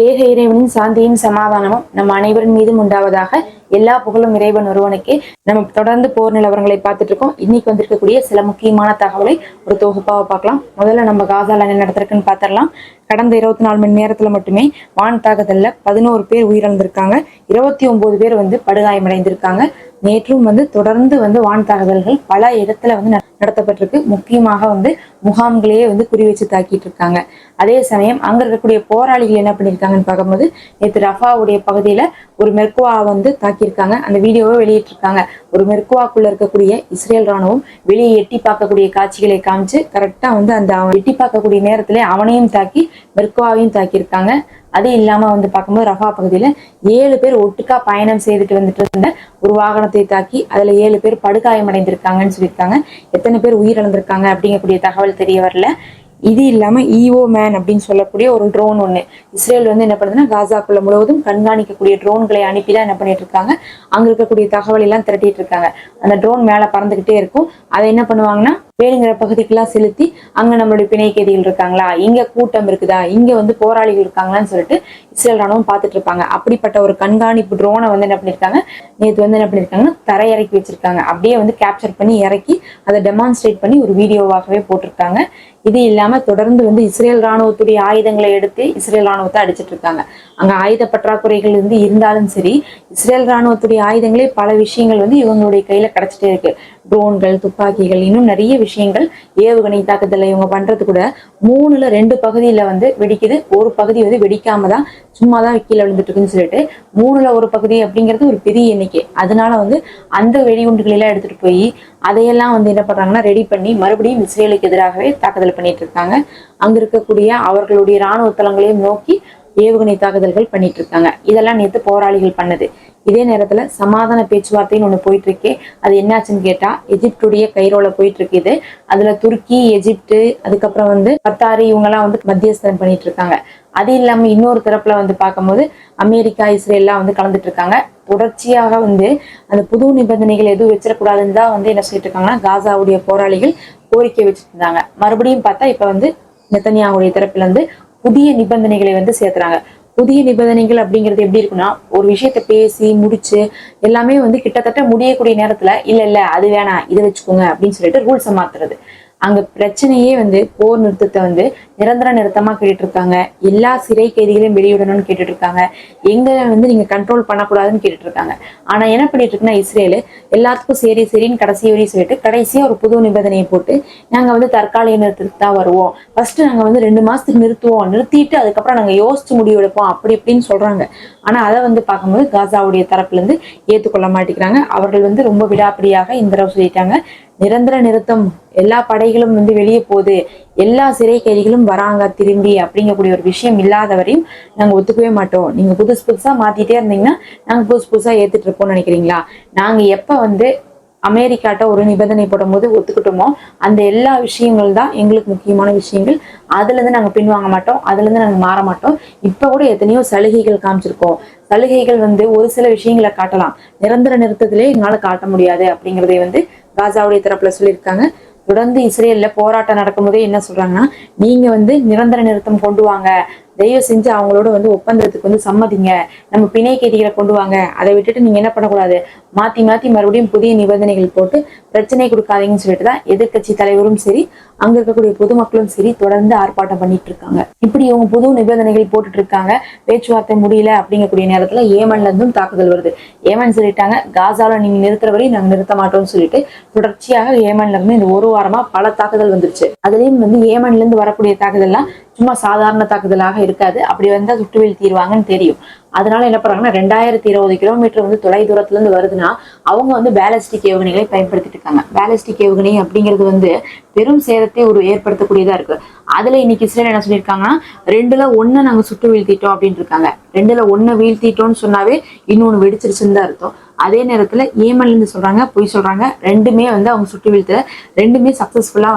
ஏக இறைவனின் சாந்தியும் சமாதானமும் நம் அனைவரின் மீதும் உண்டாவதாக. எல்லா புகழும் இறைவன் ஒருவனுக்கு. நம்ம தொடர்ந்து போர் நிலவரங்களை பார்த்துட்டு இருக்கோம். இன்னைக்கு வந்திருக்கக்கூடிய சில முக்கியமான தகவலை ஒரு தொகுப்பாக பார்க்கலாம். முதல்ல நம்ம காசால என்ன நடந்திருக்குன்னு பார்த்துடலாம். கடந்த 24 மணி நேரத்துல மட்டுமே வான் தாக்குதல்ல 11 பேர் உயிரிழந்திருக்காங்க. 29 பேர் படுகாயமடைந்திருக்காங்க. நேற்றும் தொடர்ந்து வான் தாக்குதல்கள் பல இடத்துல நடத்தப்பட்டிருக்கு. முக்கியமாக முகாம்களையே குறி வச்சு தாக்கிட்டு இருக்காங்க. அதே சமயம் அங்க இருக்கக்கூடிய போராளிகள் என்ன பண்ணிருக்காங்கன்னு பார்க்கும்போது, நேற்று ரஃபாவுடைய பகுதியில ஒரு மெர்குவா தாக்கியிருக்காங்க. அந்த வீடியோவை வெளியிட்டிருக்காங்க. ஒரு மெர்குவாக்குள்ள இருக்கக்கூடிய இஸ்ரேல் ராணுவம் வெளியே எட்டி பார்க்கக்கூடிய காட்சிகளை காமிச்சு கரெக்டா அந்த எட்டி பார்க்கக்கூடிய நேரத்திலே அவனையும் தாக்கி மெர்குவாவையும் தாக்கியிருக்காங்க. அது இல்லாம பார்க்கும்போது ரஃபா பகுதியில 7 பேர் ஒட்டுக்கா பயணம் செய்துட்டு இருந்த ஒரு வாகனத்தை தாக்கி அதுல 7 பேர் படுகாயமடைந்திருக்காங்கன்னு சொல்லியிருக்காங்க. எத்தனை பேர் உயிரிழந்திருக்காங்க அப்படிங்கக்கூடிய தகவல் தெரிய வரல. இது இல்லாம ஈஓ மேன் அப்படின்னு சொல்லக்கூடிய ஒரு ட்ரோன் ஒண்ணு இஸ்ரேல் என்ன பண்ணுதுன்னா, காசாக்குள்ள முழுவதும் கண்காணிக்கக்கூடிய ட்ரோன்களை அனுப்பிதான் என்ன பண்ணிட்டு இருக்காங்க, அங்க இருக்கக்கூடிய தகவல் எல்லாம் திரட்டிட்டு இருக்காங்க. அந்த ட்ரோன் மேல பறந்துகிட்டே இருக்கும். அதை என்ன பண்ணுவாங்கன்னா, வேணுங்கிற பகுதிக்கெல்லாம் செலுத்தி அங்க நம்மளுடைய பிணை கைதிகள் இருக்காங்களா, இங்க கூட்டம் இருக்குதா, இங்க போராளிகள் இருக்காங்களான்னு சொல்லிட்டு இஸ்ரேல் ராணுவம் பார்த்துட்டு இருப்பாங்க. அப்படிப்பட்ட ஒரு கண்காணிப்பு ட்ரோனை என்ன பண்ணிருக்காங்க, நேற்று என்ன பண்ணிருக்காங்கன்னா தரையிறக்கி வச்சிருக்காங்க. அப்படியே கேப்சர் பண்ணி இறக்கி அதை டெமான்ஸ்ட்ரேட் பண்ணி ஒரு வீடியோவாகவே போட்டிருக்காங்க. இது இல்லாம தொடர்ந்து இஸ்ரேல் ராணுவத்துடைய ஆயுதங்களை எடுத்து இஸ்ரேல் ராணுவத்தை அடிச்சிட்டு இருக்காங்க. அங்க ஆயுத பற்றாக்குறைகள் இருந்தாலும் சரி, இஸ்ரேல் ராணுவத்துடைய ஆயுதங்களே பல விஷயங்கள் இவங்களுடைய கையில கிடைச்சிட்டே இருக்கு. ட்ரோன்கள், துப்பாக்கிகள், இன்னும் நிறைய விஷயங்கள். ஏவுகணை தாக்குதலை இவங்க பண்றது கூட 3ல 2 பகுதியில வெடிக்குது. ஒரு பகுதி வெடிக்காம தான் சும்மாதான் கீழே விழுந்துட்டு இருக்குன்னு சொல்லிட்டு 3ல ஒரு பகுதி அப்படிங்கிறது ஒரு பெரிய எண்ணிக்கை. அதனால அந்த வெடிகுண்டுகளை எல்லாம் எடுத்துட்டு போய் அதையெல்லாம் என்ன பண்றாங்கன்னா ரெடி பண்ணி மறுபடியும் இஸ்ரேலுக்கு எதிராகவே தாக்குதல் பண்ணிட்டு இருக்காங்க. அங்க இருக்கக்கூடிய அவர்களுடைய ராணுவ தளங்களையும் நோக்கி ஏவுகணை தாக்குதல்கள் பண்ணிட்டு இருக்காங்க. இதெல்லாம் நேற்று போராளிகள் பண்ணது. இதே நேரத்துல சமாதான பேச்சுவார்த்தைன்னு ஒண்ணு போயிட்டு இருக்கே, அது என்னாச்சுன்னு கேட்டா, எஜிப்டுடைய கைரோல போயிட்டு இருக்குது. அதுல துருக்கி, எஜிப்டு, அதுக்கப்புறம் கத்தாரி இவங்க எல்லாம் மத்தியஸ்தம் பண்ணிட்டு இருக்காங்க. அது இல்லாம இன்னொரு தரப்புல பார்க்கும்போது அமெரிக்கா, இஸ்ரேல் எல்லாம் கலந்துட்டு இருக்காங்க. தொடர்ச்சியாக அந்த புது நிபந்தனைகள் எதுவும் வச்சிடக்கூடாதுன்னு தான் என்ன சொல்லிட்டு இருக்காங்கன்னா, காசாவுடைய போராளிகள் கோரிக்கை வச்சுட்டு இருந்தாங்க. மறுபடியும் பார்த்தா இப்ப நெத்தன்யாவுடைய தரப்புல புதிய நிபந்தனைகளை சேர்த்துறாங்க. புதிய நிபந்தனைகள் அப்படிங்கிறது எப்படி இருக்குன்னா, ஒரு விஷயத்த பேசி முடிச்சு எல்லாமே கிட்டத்தட்ட முடியக்கூடிய நேரத்துல இல்ல அது வேணாம், இதை வச்சுக்கோங்க அப்படின்னு சொல்லிட்டு ரூல்ஸை மாத்துறது. அங்க பிரச்சனையே போர் நிறுத்தத்தை நிரந்தர நிறுத்தமா கேட்டுட்டு இருக்காங்க. எல்லா சிறை கைதிகளையும் வெளியிடணும்னு கேட்டுட்டு இருக்காங்க. எங்க நீங்க கண்ட்ரோல் பண்ணக்கூடாதுன்னு கேட்டுட்டு இருக்காங்க. ஆனா என்ன பண்ணிட்டு இருக்குன்னா, இஸ்ரேல் எல்லாத்துக்கும் சரின்னு கடைசி வரையும் சொல்லிட்டு கடைசியா ஒரு புது நிபந்தனையை போட்டு, நாங்க தற்காலிக நிறுத்தத்துக்கு தான் வருவோம், ஃபர்ஸ்ட் நாங்க 2 மாசத்துக்கு நிறுத்துவோம், நிறுத்திட்டு அதுக்கப்புறம் நாங்க யோசிச்சு முடிவு எடுப்போம் அப்படி இப்படின்னு சொல்றாங்க. ஆனா அதை பார்க்கும்போது காசாவுடைய தரப்புல ஏத்துக்கொள்ள மாட்டேங்கிறாங்க. அவர்கள் ரொம்ப விடாப்பிடியாக இந்த தடவை சொல்லிட்டாங்க, நிரந்தர நிறுத்தம், எல்லா படைகளும் வெளியே போகுது, எல்லா சிறை கைதிகளும் வராங்க திரும்பி அப்படிங்கக்கூடிய ஒரு விஷயம் இல்லாத வரையும் நாங்க ஒத்துக்கவே மாட்டோம். நீங்க புதுசா மாத்திட்டே இருந்தீங்கன்னா நாங்க புதுசா ஏத்துட்டு இருப்போம்னு நினைக்கிறீங்களா? நாங்க எப்ப அமெரிக்காட்ட ஒரு நிபந்தனை போடும் போது ஒத்துக்கிட்டோமோ அந்த எல்லா விஷயங்கள் தான் எங்களுக்கு முக்கியமான விஷயங்கள். அதுல இருந்து நாங்க பின்வாங்க மாட்டோம், அதுல இருந்து நாங்க மாற மாட்டோம். இப்ப கூட எத்தனையோ சலுகைகள் காமிச்சிருக்கோம். சலுகைகள் ஒரு சில விஷயங்களை காட்டலாம், நிரந்தர நிறுத்தத்திலே எங்களால காட்ட முடியாது அப்படிங்கறதை காசாவுடைய தரப்புல சொல்லியிருக்காங்க. தொடர்ந்து இஸ்ரேல்ல போராட்டம் நடக்கும்போதே என்ன சொல்றாங்கன்னா, நீங்க நிரந்தர நிறுத்தம் கொண்டு வாங்க, தயவு செஞ்சு அவங்களோட ஒப்பந்தத்துக்கு சம்மதிங்க, நம்ம பிணை கைதிகளை கொண்டு வாங்க, அதை விட்டுட்டு நீங்க என்ன பண்ணக்கூடாது, மாத்தி மறுபடியும் புதிய நிபந்தனைகள் போட்டு பிரச்சனை கொடுக்காதீங்கன்னு சொல்லிட்டு தான் எதிர்கட்சி தலைவரும் சரி, அங்க இருக்கக்கூடிய பொதுமக்களும் சரி தொடர்ந்து ஆர்ப்பாட்டம் பண்ணிட்டு இருக்காங்க. இப்படி இவங்க புது நிபந்தனைகள் போட்டுட்டு இருக்காங்க. பேச்சுவார்த்தை முடியல அப்படிங்கக்கூடிய நேரத்துல ஏமன்ல இருந்தும் தாக்குதல் வருது. ஏமன் சொல்லிட்டாங்க, காசால நீங்க நிறுத்துற வரை நாங்க நிறுத்த மாட்டோம்னு சொல்லிட்டு தொடர்ச்சியாக ஏமன்ல இருந்து இந்த ஒரு வாரமா பல தாக்குதல் வந்துருச்சு. அதுலயும் ஏமன்ல இருந்து வரக்கூடிய தாக்குதல்லாம் சும்மா சாதாரண தாக்குதலாக இருக்காது. அப்படி வந்தா சுட்டு வீழ்த்திடுவாங்கன்னு தெரியும். அதனால என்ன பண்றாங்கன்னா, 2020 கிலோமீட்டர் தொலை தூரத்துல இருந்து வருதுன்னா அவங்க பேலிஸ்டிக் ஏவுகணைகளை பயன்படுத்திட்டு இருக்காங்க. பேலிஸ்டிக் ஏவுகணை அப்படிங்கிறது பெரும் சேதத்தை ஏற்படுத்தக்கூடியதா இருக்கு. அதுல இன்னைக்கு இஸ்ரேல் என்ன சொல்லியிருக்காங்கன்னா, 2ல 1 நாங்க சுட்டு வீழ்த்திட்டோம் அப்படின்னு இருக்காங்க. 2ல 1 வீழ்த்திட்டோம்னு சொன்னாவே இன்னொன்னு வெடிச்சிருச்சுன்னு தான் அர்த்தம். அதே நேரத்துல ஏமன்ல இருந்து சொல்றாங்க, பொய் சொல்றாங்க. ரெண்டுமே அவங்க சுட்டு வீழ்த்தல, ரெண்டுமே சக்சஸ்ஃபுல்லா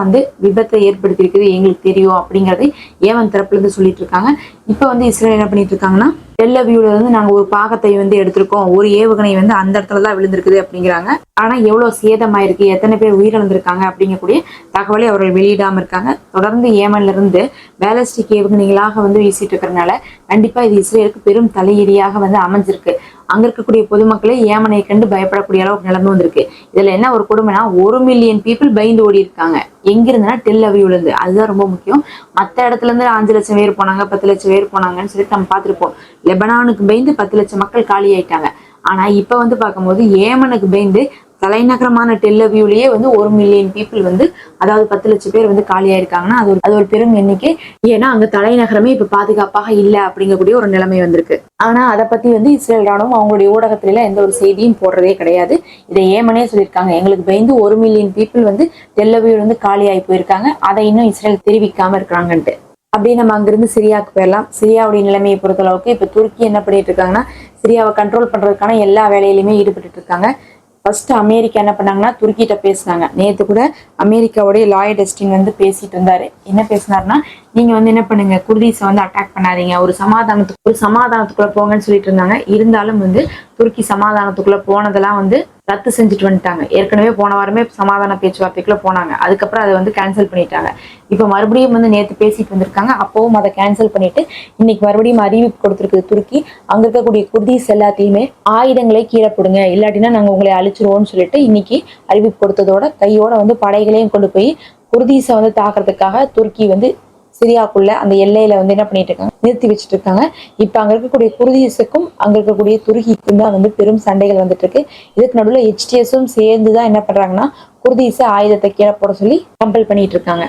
விபத்தை ஏற்படுத்தி இருக்குது, எங்களுக்கு தெரியும் அப்படிங்கறதை ஏமன் தரப்புல இருந்து சொல்லிட்டு இருக்காங்க. இப்ப இஸ்ரேல் என்ன பண்ணிட்டு இருக்காங்கன்னா, டெல் அவிவ்ல இருந்து நாங்க ஒரு பாகத்தை வந்து எடுத்திருக்கோம், ஒரு ஏவுகணை வந்து அந்த இடத்துல தான் விழுந்திருக்குது அப்படிங்கிறாங்க. ஆனா எவ்வளவு சேதமாயிருக்கு, எத்தனை பேர் உயிரிழந்திருக்காங்க அப்படிங்கக்கூடிய தகவலை அவர்கள் வெளியிடாம இருக்காங்க. தொடர்ந்து ஏமன்ல இருந்து பேலஸ்டிக் ஏவுகணைகளாக வந்து வீசிட்டு இருக்கிறதுனால கண்டிப்பா இது இஸ்ரேலுக்கு பெரும் தலையீடியாக வந்து அமைஞ்சிருக்கு. அங்க இருக்கக்கூடிய பொதுமக்களே ஏமனை கண்டு பயப்படக்கூடிய அளவுக்கு நிலைமை வந்திருக்கு. இதுல என்ன ஒரு கொடுமைனா 1 மில்லியன் பீப்புள் பயந்து ஓடி இருக்காங்க. எங்க இருந்துன்னா டெல் அவிவ்ல இருந்து. அதுதான் ரொம்ப முக்கியம். மத்த இடத்துல இருந்து 5 லட்சம் பேர் போனாங்க, 10 லட்சம் பேர் போனாங்கன்னு சொல்லிட்டு நம்ம பார்த்திருப்போம். லெபனானுக்கு பயந்து 10 லட்சம் மக்கள் காலி ஆயிட்டாங்க. ஆனா இப்ப வந்து பார்க்கும்போது ஏமனுக்கு பயந்து தலைநகரமான டெல் அவிவ்லயே வந்து 1 மில்லியன் பீப்புள் வந்து, அதாவது 10 லட்சம் பேர் வந்து காலியா இருக்காங்கன்னா அது ஒரு பெரும் எண்ணிக்கை. ஏன்னா அங்க தலைநகரமே இப்ப பாதுகாப்பாக இல்ல அப்படிங்கக்கூடிய ஒரு நிலைமை வந்திருக்கு. ஆனா அதை பத்தி வந்து இஸ்ரேல் ராணுவம் அவங்களுடைய ஊடகத்துல எந்த ஒரு செய்தியும் போடுறதே கிடையாது. இதை ஏமனே சொல்லியிருக்காங்க, எங்களுக்கு பயந்து 1 மில்லியன் பீப்புள் வந்து டெல் அவிவ்ல இருந்து காலியாகி போயிருக்காங்க, அதை இன்னும் இஸ்ரேல் தெரிவிக்காம இருக்கிறாங்கன்ட்டு. அப்படி நம்ம அங்கிருந்து சிரியாவுக்கு போயிடலாம். சிரியாவுடைய நிலைமையை பொறுத்த அளவுக்கு இப்ப துருக்கி என்ன பண்ணிட்டு இருக்காங்கன்னா, சிரியாவை கண்ட்ரோல் பண்றதுக்கான எல்லா வேலையிலுமே ஈடுபட்டு இருக்காங்க. ஃபர்ஸ்ட் அமெரிக்கா என்ன பண்ணாங்கன்னா துருக்கிட்ட பேசினாங்க. நேத்து கூட அமெரிக்காவுடைய லாயர் டெஸ்டின் வந்து பேசிட்டு இருந்தாரு. என்ன பேசினாருன்னா, நீங்க வந்து என்ன பண்ணுங்க, குர்தீஸை வந்து அட்டாக் பண்ணாதீங்க, ஒரு சமாதானத்துக்குள்ள போங்கன்னு சொல்லிட்டு இருந்தாங்க. இருந்தாலும் வந்து துருக்கி சமாதானத்துக்குள்ள போனதெல்லாம் வந்து ரத்து செஞ்சுட்டு வந்துட்டாங்க. ஏற்கனவே போன வாரமே சமாதான பேச்சுவார்த்தைக்குள்ள போனாங்க, அதுக்கப்புறம் அதை வந்து கேன்சல் பண்ணிட்டாங்க. இப்ப மறுபடியும் வந்து நேத்து பேசிட்டு வந்திருக்காங்க, அப்பவும் அதை கேன்சல் பண்ணிட்டு இன்னைக்கு மறுபடியும் அறிவிப்பு கொடுத்திருக்கு துருக்கி. அங்க இருக்கக்கூடிய குர்தீஸ் எல்லாத்தையுமே ஆயுதங்களை கீழே போடுங்க, இல்லாட்டினா நாங்க உங்களை அழிச்சிருவோம்னு சொல்லிட்டு இன்னைக்கு அறிவிப்பு கொடுத்ததோட கையோட வந்து படைகளையும் கொண்டு போய் குர்தீஸை வந்து தாக்குறதுக்காக துருக்கி வந்து சிரியாக்குள்ள அந்த எல்லையில வந்து என்ன பண்ணிட்டு இருக்காங்க, நிறுத்தி வச்சுட்டு இருக்காங்க. இப்ப அங்க இருக்கக்கூடிய குர்தீஸுக்கும் அங்க இருக்கக்கூடிய துருக்கிக்கும் தான் வந்து பெரும் சண்டைகள் வந்துட்டு இருக்கு. இதுக்கு நடுவில் HTSம் சேர்ந்துதான் என்ன பண்றாங்கன்னா குர்தீஸை ஆயுதத்தை கீழே போட சொல்லி கம்பல் பண்ணிட்டு இருக்காங்க.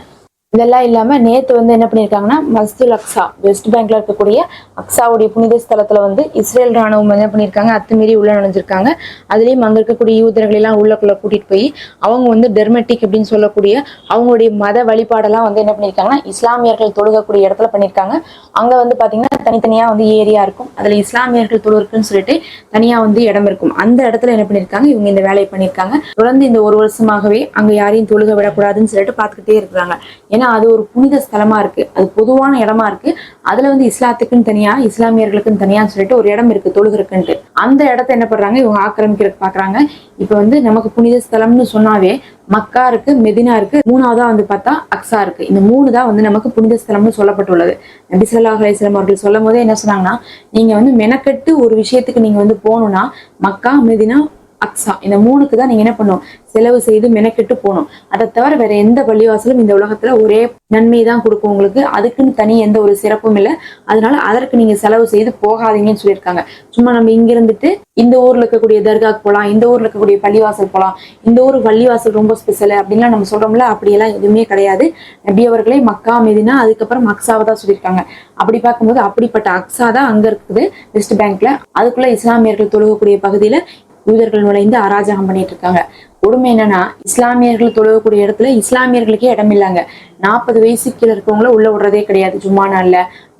இதெல்லாம் இல்லாம நேத்து வந்து என்ன பண்ணிருக்காங்கன்னா, மஸ்ஜிதுல் அக்ஸா வெஸ்ட் பேங்க்ல இருக்கக்கூடிய அக்ஸாவுடைய புனித ஸ்தலத்துல வந்து இஸ்ரேல் ராணுவம் என்ன பண்ணிருக்காங்க, அத்துமீறி உள்ள நுழைஞ்சிருக்காங்க. அதுலயும் அங்க இருக்கக்கூடிய யூதர்கள் எல்லாம் உள்ளக்குள்ள கூட்டிட்டு போய் அவங்க வந்து டெர்மெட்டிக் அப்படின்னு சொல்லக்கூடிய அவங்களுடைய மத வழிபாடெல்லாம் வந்து என்ன பண்ணிருக்காங்கன்னா, இஸ்லாமியர்கள் தொழுகக்கூடிய இடத்துல பண்ணிருக்காங்க. அங்க வந்து பாத்தீங்கன்னா தனித்தனியா வந்து ஏரியா இருக்கும், அதுல இஸ்லாமியர்கள் தொழுக்குன்னு சொல்லிட்டு தனியா வந்து இடம் இருக்கும். அந்த இடத்துல என்ன பண்ணிருக்காங்க, இவங்க இந்த வேலையை பண்ணிருக்காங்க. தொடர்ந்து இந்த 1 வருஷமாகவே அங்க யாரையும் தொழுக விடக்கூடாதுன்னு சொல்லிட்டு பாத்துக்கிட்டே இருக்கிறாங்க. ஏன்னா அது ஒரு புனித ஸ்தலமா இருக்கு, அது பொதுவான இடமா இருக்கு. அதுல வந்து இஸ்லாத்துக்குன்னு தனியா இஸ்லாமியர்களுக்குன்னு தனியான்னு சொல்லிட்டு ஒரு இடம் இருக்கு தொழுகிறதுக்குன்ட்டு. அந்த இடத்த என்ன பண்றாங்க, இவங்க ஆக்கிரமிக்கிறதுக்கு பாக்குறாங்க. இப்ப வந்து நமக்கு புனித ஸ்தலம்னு சொன்னாவே மக்கா இருக்கு, மெதினா இருக்கு, 3வதா வந்து பார்த்தா அக்ஸா இருக்கு. இந்த 3 தான் வந்து நமக்கு புனித ஸ்தலம்னு சொல்லப்பட்டுள்ளது. நபி ஸல்லல்லாஹு அலைஹி வஸல்லம் அவர்கள் சொல்லும் போதே என்ன சொன்னாங்கன்னா, நீங்க வந்து மெனக்கெட்டு ஒரு விஷயத்துக்கு நீங்க வந்து போகணும்னா மக்கா, மெதினா, அக்ஸா இந்த 3க்கு தான் நீங்க என்ன பண்ணும், செலவு செய்து மெனக்கெட்டு போகணும். அதை தவிர வேற எந்த பள்ளிவாசலும் இந்த உலகத்துல ஒரே நன்மை தான் கொடுக்கும் உங்களுக்கு, அதுக்குன்னு தனி எந்த ஒரு சிறப்பும் இல்லை. அதனால அதற்கு நீங்க செலவு செய்து போகாதீங்கன்னு சொல்லியிருக்காங்க. சும்மா நம்ம இங்க இருந்துட்டு இந்த ஊர்ல இருக்கக்கூடிய தர்காக்கு போகலாம், இந்த ஊர்ல இருக்கக்கூடிய பள்ளிவாசல் போகலாம், இந்த ஊர் பள்ளிவாசல் ரொம்ப ஸ்பெஷல் அப்படின்லாம் நம்ம சொல்றோம்ல, அப்படியெல்லாம் எதுவுமே கிடையாது. நபி அவர்களே மக்கா, மெதினா, அதுக்கப்புறம் அக்ஸாவை தான் சொல்லியிருக்காங்க. அப்படி பார்க்கும்போது அப்படிப்பட்ட அக்ஸா தான் அங்க இருக்குது வெஸ்ட் பேங்க்ல. அதுக்குள்ள இஸ்லாமியர்கள் தொழுகக்கூடிய பகுதியில யூதர்கள் நுழைந்து அராஜகம் பண்ணிட்டு இருக்காங்க. கொடுமை என்னன்னா, இஸ்லாமியர்கள் தொழுகக்கூடிய இடத்துல இஸ்லாமியர்களுக்கே இடம் இல்லைங்க. 40 வயசுக்கு கீழே இருக்கவங்கள உள்ள விடுறதே கிடையாது. ஜும்மா நாள்ல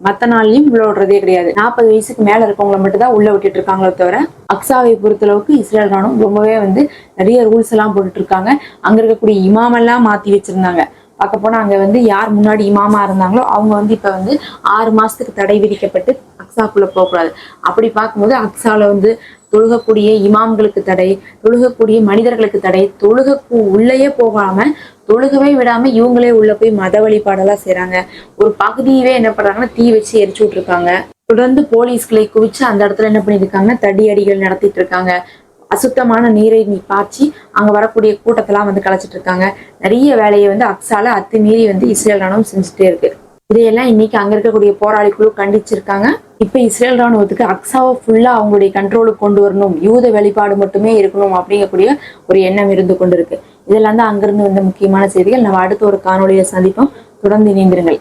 மத்த நாள்லயும் உள்ள விடுறதே கிடையாது. 40 வயசுக்கு மேல இருக்கவங்களை மட்டும் தான் உள்ள விட்டுட்டு இருக்காங்களே தவிர, அக்ஸாவை பொறுத்த அளவுக்கு இஸ்ரேல் ராணுவம் ரொம்பவே வந்து நிறைய ரூல்ஸ் எல்லாம் போட்டுட்டு இருக்காங்க. அங்க இருக்கக்கூடிய இமாமெல்லாம் மாத்தி வச்சிருந்தாங்க. பார்க்க போனா அங்க வந்து யார் முன்னாடி இமாமா இருந்தாங்களோ அவங்க வந்து இப்ப வந்து 6 மாசத்துக்கு தடை விதிக்கப்பட்டு அக்ஸாக்குள்ள போகக்கூடாது. அப்படி பார்க்கும்போது அக்ஸால வந்து தொழுகக்கூடிய இமாம்களுக்கு தடை, தொழுகக்கூடிய மனிதர்களுக்கு தடை, உள்ளேயே போகாம தொழுகவே விடாம இவங்களே உள்ள போய் மத வழிபாடெல்லாம் செய்யறாங்க. ஒரு பகுதியவே என்ன பண்றாங்கன்னா தீ வச்சு எரிச்சு விட்டுருக்காங்க. தொடர்ந்து போலீஸ்களை குவிச்சு அந்த இடத்துல என்ன பண்ணிருக்காங்கன்னா தடி அடிகள் நடத்திட்டு இருக்காங்க. அசுத்தமான நீரை பாய்ச்சி அங்க வரக்கூடிய கூட்டத்தெல்லாம் வந்து கலைச்சிட்டு இருக்காங்க. நிறைய வேலையை வந்து அக்ஸால அத்துமீறி வந்து இஸ்ரேல் ராணுவம் செஞ்சுட்டே இருக்கு. இதையெல்லாம் இன்னைக்கு அங்க இருக்கக்கூடிய போராளி குழு கண்டிச்சிருக்காங்க. இப்ப இஸ்ரேல் ராணுவத்துக்கு அக்ஸாவை ஃபுல்லா அவங்களுடைய கண்ட்ரோலுக்கு கொண்டு வரணும், யூத வழிபாடு மட்டுமே இருக்கணும் அப்படிங்கக்கூடிய ஒரு எண்ணம் இருந்து கொண்டிருக்கு. இதெல்லாம் தான் அங்கிருந்து வந்த முக்கியமான செய்திகள். நம்ம அடுத்த ஒரு காணொலியில சந்திப்போம். தொடர்ந்து இணைந்திருங்கள்.